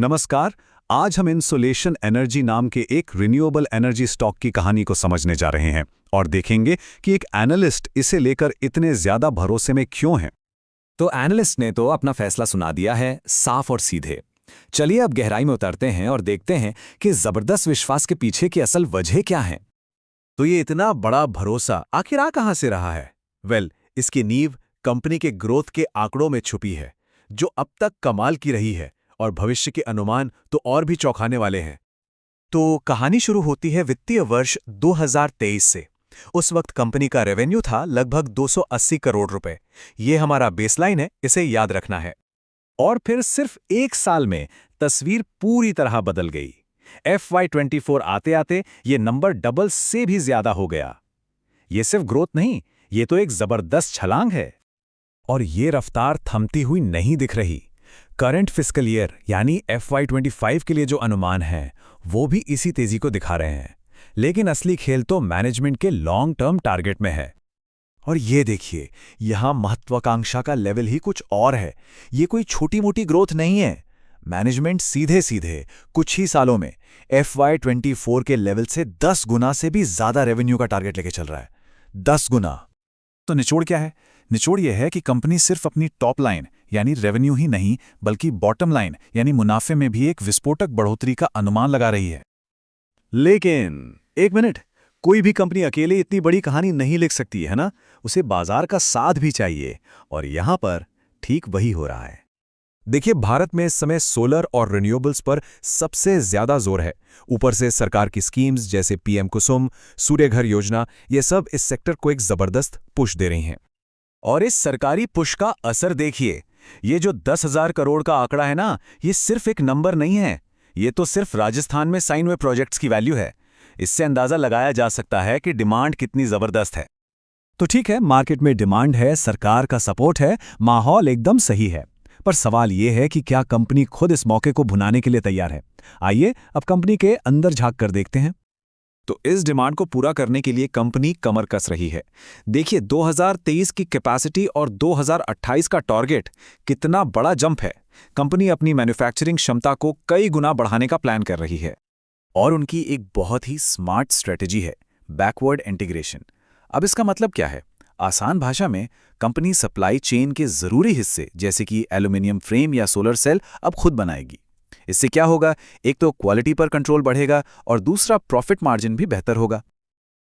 नमस्कार। आज हम इंसोलेशन एनर्जी नाम के एक रिन्यूएबल एनर्जी स्टॉक की कहानी को समझने जा रहे हैं और देखेंगे कि एक एनालिस्ट इसे लेकर इतने ज्यादा भरोसे में क्यों है। तो एनालिस्ट ने तो अपना फैसला सुना दिया है, साफ और सीधे। चलिए अब गहराई में उतरते हैं और देखते हैं कि जबरदस्त विश्वास के पीछे की असल वजह क्या है। तो ये इतना बड़ा भरोसा आखिर आ कहां से रहा है? इसकी नींव कंपनी के ग्रोथ के आंकड़ों में छुपी है, जो अब तक कमाल की रही है, और भविष्य के अनुमान तो और भी चौंकाने वाले हैं। तो कहानी शुरू होती है वित्तीय वर्ष 2023 से। उस वक्त कंपनी का रेवेन्यू था लगभग 280 करोड़ रुपए। ये हमारा बेसलाइन है, इसे याद रखना है। और फिर सिर्फ एक साल में तस्वीर पूरी तरह बदल गई। FY24 आते आते ये नंबर डबल से भी ज्यादा हो गया। ये सिर्फ ग्रोथ नहीं, ये तो एक जबरदस्त छलांग है। और ये रफ्तार थमती हुई नहीं दिख रही। करंट फिस्कल ईयर यानी FY25 के लिए जो अनुमान हैं, वो भी इसी तेजी को दिखा रहे हैं। लेकिन असली खेल तो मैनेजमेंट के लॉन्ग टर्म टारगेट में है। और ये देखिए, यहां महत्वाकांक्षा का लेवल ही कुछ और है। ये कोई छोटी मोटी ग्रोथ नहीं है। मैनेजमेंट सीधे सीधे कुछ ही सालों में FY24 के लेवल से 10 गुना से भी ज्यादा रेवेन्यू का टारगेट लेके चल रहा है। 10 गुना। तो निचोड़ क्या है? निचोड़ यह है कि कंपनी सिर्फ अपनी टॉप लाइन यानी रेवेन्यू ही नहीं, बल्कि बॉटम लाइन यानी मुनाफे में भी एक विस्फोटक बढ़ोतरी का अनुमान लगा रही है। लेकिन एक मिनट, कोई भी कंपनी अकेले इतनी बड़ी कहानी नहीं लिख सकती है ना? उसे बाजार का साथ भी चाहिए, और यहां पर ठीक वही हो रहा है। देखिए, भारत में इस समय सोलर और रिन्यूएबल्स पर सबसे ज्यादा जोर है। ऊपर से सरकार की स्कीम्स जैसे PM कुसुम, सूर्यघर योजना, ये सब इस सेक्टर को एक जबरदस्त पुश दे रही हैं। और इस सरकारी पुश का असर देखिए। ये जो 10,000 करोड़ का आंकड़ा है ना, ये सिर्फ एक नंबर नहीं है। ये तो सिर्फ राजस्थान में साइन हुए प्रोजेक्ट्स की वैल्यू है। इससे अंदाजा लगाया जा सकता है कि डिमांड कितनी जबरदस्त है। तो ठीक है, मार्केट में डिमांड है, सरकार का सपोर्ट है, माहौल एकदम सही है। पर सवाल यह है कि क्या कंपनी खुद इस मौके को भुनाने के लिए तैयार है? आइए अब कंपनी के अंदर झांक कर देखते हैं। तो इस डिमांड को पूरा करने के लिए कंपनी कमर कस रही है। देखिए, 2023 की कैपेसिटी और 2028 का टारगेट, कितना बड़ा जंप है। कंपनी अपनी मैन्युफैक्चरिंग क्षमता को कई गुना बढ़ाने का प्लान कर रही है। और उनकी एक बहुत ही स्मार्ट स्ट्रेटेजी है, बैकवर्ड इंटीग्रेशन। अब इसका मतलब क्या है? आसान भाषा में, कंपनी सप्लाई चेन के जरूरी हिस्से जैसे कि एल्यूमिनियम फ्रेम या सोलर सेल अब खुद बनाएगी। इससे क्या होगा? एक तो क्वालिटी पर कंट्रोल बढ़ेगा और दूसरा प्रॉफिट मार्जिन भी बेहतर होगा।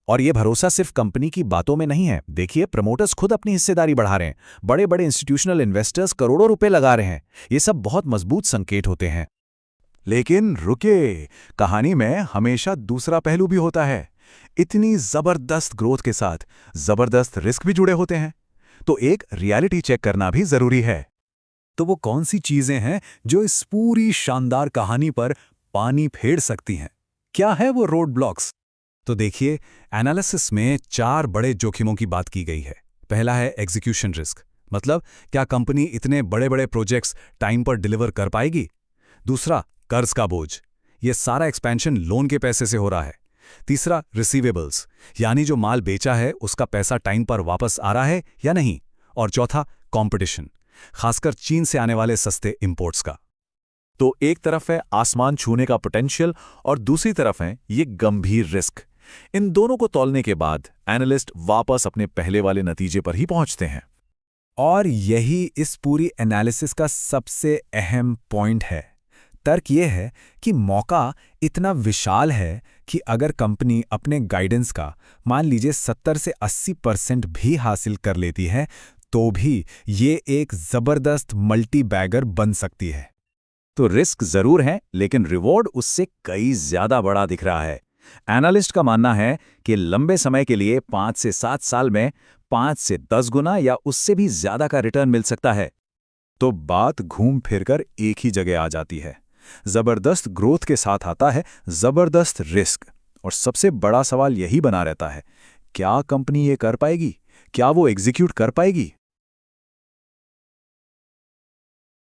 और यह भरोसा सिर्फ कंपनी की बातों में नहीं है। देखिए, प्रमोटर्स खुद अपनी हिस्सेदारी बढ़ा रहे हैं। बड़े बड़े इंस्टीट्यूशनल इन्वेस्टर्स करोड़ों रुपए लगा रहे हैं। ये सब बहुत मजबूत संकेत होते हैं। लेकिन रुके, कहानी में हमेशा दूसरा पहलू भी होता है। इतनी जबरदस्त ग्रोथ के साथ जबरदस्त रिस्क भी जुड़े होते हैं। तो एक रियलिटी चेक करना भी जरूरी है। तो वो कौन सी चीजें हैं जो इस पूरी शानदार कहानी पर पानी फेर सकती हैं? क्या है वो रोड ब्लॉक्स? तो देखिए, एनालिसिस में 4 बड़े जोखिमों की बात की गई है। पहला है एग्जीक्यूशन रिस्क, मतलब क्या कंपनी इतने बड़े बड़े प्रोजेक्ट्स टाइम पर डिलीवर कर पाएगी। दूसरा, कर्ज का बोझ, ये सारा एक्सपेंशन लोन के पैसे से हो रहा है। तीसरा, रिसीवेबल्स, यानी जो माल बेचा है उसका पैसा टाइम पर वापस आ रहा है या नहीं। और चौथा, कंपटीशन, खासकर चीन से आने वाले सस्ते इंपोर्ट्स का। तो एक तरफ है आसमान छूने का पोटेंशियल और दूसरी तरफ है ये गंभीर रिस्क। इन दोनों को तौलने के बाद एनालिस्ट वापस अपने पहले वाले नतीजे पर ही पहुंचते हैं। और यही इस पूरी एनालिसिस का सबसे अहम पॉइंट है। तर्क यह है कि मौका इतना विशाल है कि अगर कंपनी अपने गाइडेंस का मान लीजिए 70 से 80% भी हासिल कर लेती है, तो भी ये एक जबरदस्त मल्टी बैगर बन सकती है। तो रिस्क जरूर है, लेकिन रिवॉर्ड उससे कई ज्यादा बड़ा दिख रहा है। एनालिस्ट का मानना है कि लंबे समय के लिए 5 से 7 साल में 5 से 10 गुना या उससे भी ज्यादा का रिटर्न मिल सकता है। तो बात घूम फिरकर एक ही जगह आ जाती है। जबरदस्त ग्रोथ के साथ आता है जबरदस्त रिस्क। और सबसे बड़ा सवाल यही बना रहता है, क्या कंपनी ये कर पाएगी? क्या वो एग्जीक्यूट कर पाएगी?